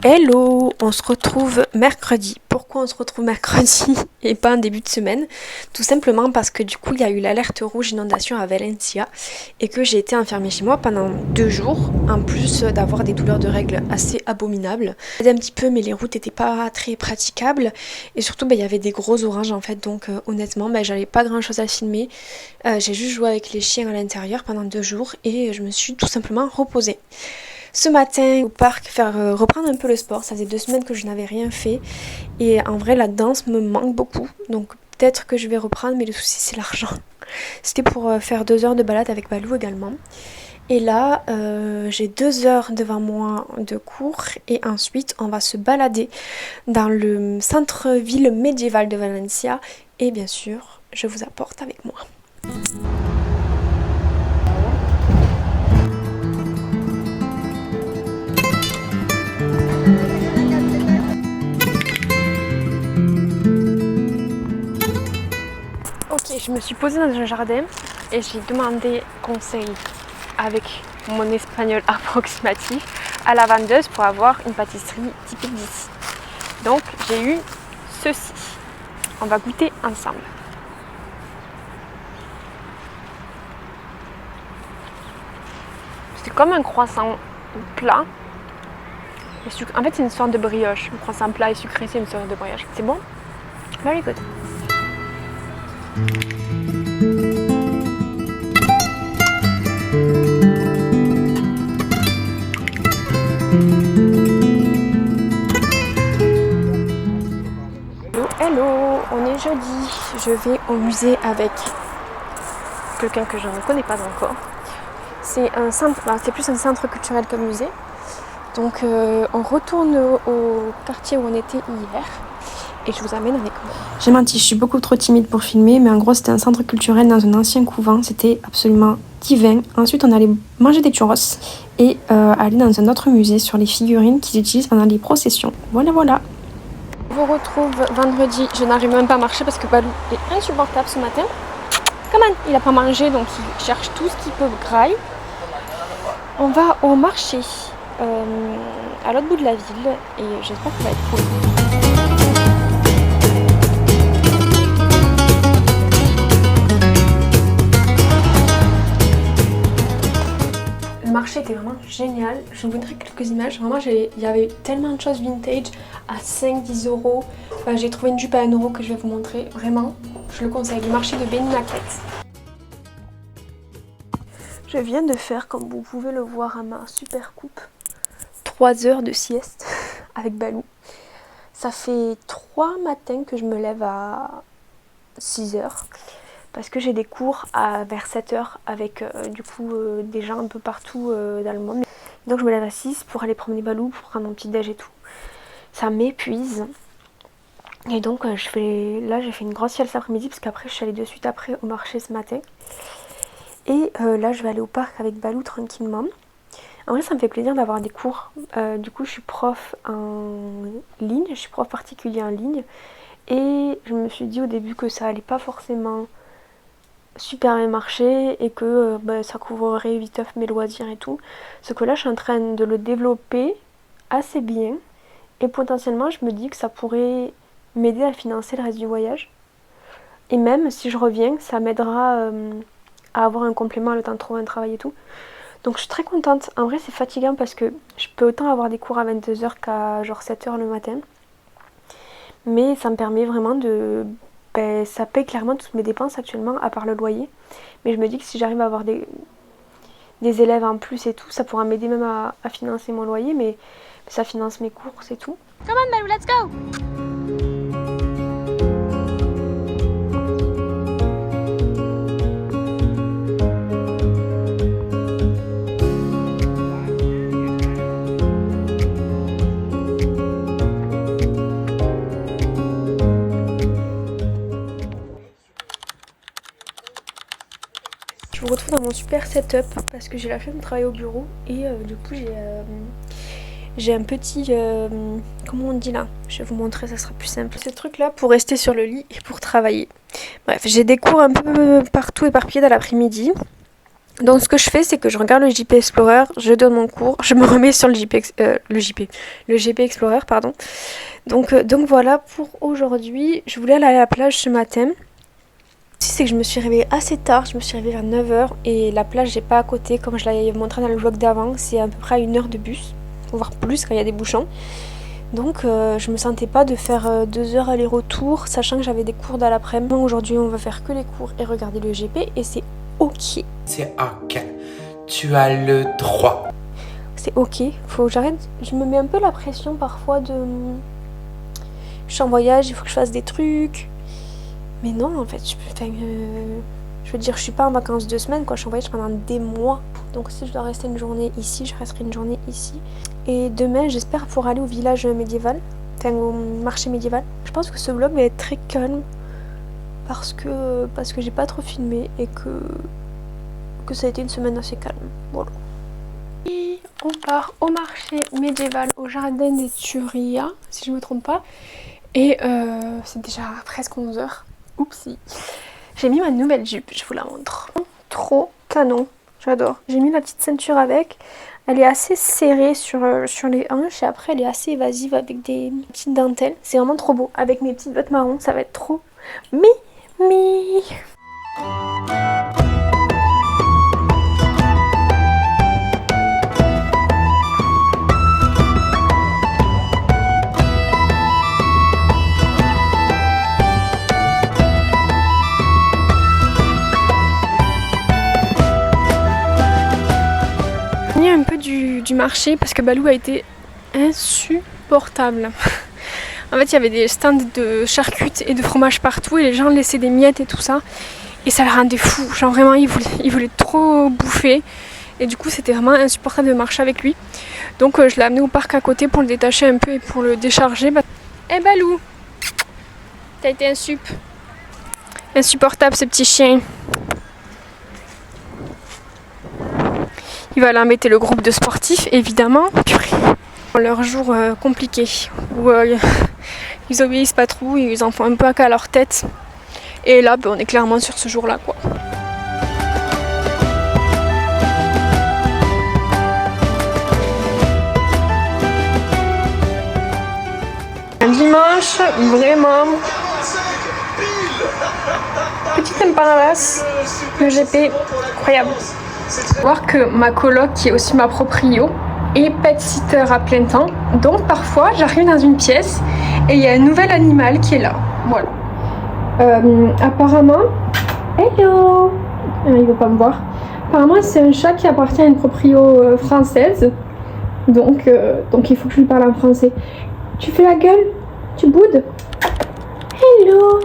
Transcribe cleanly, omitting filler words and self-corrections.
Hello, on se retrouve mercredi. Pourquoi on se retrouve mercredi et pas en début de semaine? Tout simplement parce que du coup il y a eu l'alerte rouge inondation à Valencia et que j'ai été enfermée chez moi pendant 2 jours, en plus d'avoir des douleurs de règles assez abominables. J'aidais un petit peu mais les routes n'étaient pas très praticables et surtout il y avait des gros orages en fait, donc honnêtement j'avais pas grand chose à filmer. J'ai juste joué avec les chiens à l'intérieur pendant 2 jours et je me suis tout simplement reposée. Ce matin au parc, reprendre un peu le sport, ça faisait 2 semaines que je n'avais rien fait et en vrai la danse me manque beaucoup, donc peut-être que je vais reprendre, mais le souci c'est l'argent. C'était pour faire 2 heures de balade avec Balou également. Et là, j'ai 2 heures devant moi de cours et ensuite on va se balader dans le centre-ville médiéval de Valencia et bien sûr, je vous apporte avec moi. Ok, je me suis posée dans un jardin et j'ai demandé conseil avec mon espagnol approximatif à la vendeuse pour avoir une pâtisserie typique d'ici. Donc j'ai eu ceci. On va goûter ensemble. C'est comme un croissant plat. En fait c'est une sorte de brioche. Un croissant plat et sucré, c'est une sorte de brioche. C'est bon? Very good. Hello, on est jeudi. Je vais au musée avec quelqu'un que je ne connais pas encore. C'est un centre, c'est plus un centre culturel qu'un musée. Donc on retourne au quartier où on était hier et je vous amène avec moi. J'ai menti, je suis beaucoup trop timide pour filmer, mais en gros c'était un centre culturel dans un ancien couvent, c'était absolument divin. Ensuite on allait manger des churros et aller dans un autre musée sur les figurines qu'ils utilisent pendant les processions. Voilà. Je vous retrouve vendredi, je n'arrive même pas à marcher parce que Balou est insupportable ce matin. Comment il n'a pas mangé, donc il cherche tout ce qu'il peut graille. On va au marché à l'autre bout de la ville et j'espère que ça va être cool. Le marché était vraiment génial. Je vous montrerai quelques images. Vraiment, il y avait tellement de choses vintage à 5-10 euros. J'ai trouvé une jupe à 1 euro que je vais vous montrer. Vraiment, je le conseille. Le marché de Benimaquet. Je viens de faire, comme vous pouvez le voir à ma super coupe, 3 heures de sieste avec Balou. Ça fait 3 matins que je me lève à 6 heures. Parce que j'ai des cours vers 7 heures avec des gens un peu partout dans le monde. Donc je me lève à 6 pour aller promener Balou, pour prendre mon petit déj et tout. Ça m'épuise. Et donc j'ai fait une grosse sieste cet après-midi parce qu'après je suis allée de suite après au marché ce matin. Et là je vais aller au parc avec Balou tranquillement. En vrai ça me fait plaisir d'avoir des cours. Du coup je suis prof en ligne, je suis prof particulier en ligne. Et je me suis dit au début que ça allait pas forcément super bien marché et que ça couvrerait vite mes loisirs et tout. Ce que là je suis en train de le développer assez bien et potentiellement je me dis que ça pourrait m'aider à financer le reste du voyage. Et même si je reviens, ça m'aidera à avoir un complément le temps de trouver un travail et tout. Donc je suis très contente. En vrai c'est fatigant parce que je peux autant avoir des cours à 22h qu'à genre 7h le matin. Mais ça me permet vraiment ça paye clairement toutes mes dépenses actuellement à part le loyer. Mais je me dis que si j'arrive à avoir des élèves en plus et tout, ça pourra m'aider même à financer mon loyer, mais ça finance mes courses et tout. Come on, Balou, let's go! Je vous retrouve dans mon super setup parce que j'ai la flemme de travailler au bureau et du coup j'ai un petit... comment on dit là? Je vais vous montrer, ça sera plus simple. Ce truc là pour rester sur le lit et pour travailler. Bref, j'ai des cours un peu partout éparpillés dans l'après-midi. Donc ce que je fais, c'est que je regarde le JP Explorer, je donne mon cours, je me remets sur le GP Explorer, pardon. Donc voilà pour aujourd'hui. Je voulais aller à la plage ce matin. C'est que je me suis réveillée assez tard, je me suis réveillée vers 9h et la plage j'ai pas à côté comme je l'avais montré dans le vlog d'avant, c'est à peu près à 1 heure de bus, voire plus quand il y a des bouchons. Donc je me sentais pas de faire 2 heures aller-retour, sachant que j'avais des cours dans l'après-midi. Aujourd'hui on va faire que les cours et regarder le GP et c'est ok. C'est ok, tu as le droit. C'est ok, faut que j'arrête, je me mets un peu la pression parfois de... Je suis en voyage, il faut que je fasse des trucs. Mais non, en fait, je veux dire, je suis pas en vacances 2 semaines, quoi. Je suis en voyage pendant des mois. Donc si je dois rester une journée ici, je resterai une journée ici. Et demain, j'espère pouvoir aller au village médiéval, enfin au marché médiéval. Je pense que ce vlog va être très calme parce que j'ai pas trop filmé et que ça a été une semaine assez calme. Voilà. Et on part au marché médiéval, au jardin des Turia, si je me trompe pas. Et c'est déjà presque 11h. Oupsie. J'ai mis ma nouvelle jupe, je vous la montre. Trop canon, j'adore. J'ai mis la petite ceinture avec. Elle est assez serrée sur les hanches et après elle est assez évasive avec des petites dentelles. C'est vraiment trop beau. Avec mes petites bottes marron, ça va être trop mimi. Un peu du marché parce que Balou a été insupportable. En fait, il y avait des stands de charcutes et de fromage partout et les gens laissaient des miettes et tout ça. Et ça le rendait fou. Genre vraiment, il voulait trop bouffer. Et du coup, c'était vraiment insupportable de marcher avec lui. Donc, je l'ai amené au parc à côté pour le détacher un peu et pour le décharger. Eh Balou, t'as été insupportable ce petit chien. Il va aller embêter le groupe de sportifs, évidemment. Leur jour compliqué, où ils obéissent pas trop, ils en font un peu qu'à leur tête. Et là, on est clairement sur ce jour-là, quoi. Un dimanche, vraiment. Petite empanadas, le GP, incroyable. Voir que ma coloc, qui est aussi ma proprio, est pet sitter à plein temps. Donc parfois j'arrive dans une pièce et il y a un nouvel animal qui est là. Voilà. Apparemment, hello, il veut pas me voir. Apparemment c'est un chat qui appartient à une proprio française. Donc il faut que je lui parle en français. Tu fais la gueule? Tu boudes? Hello.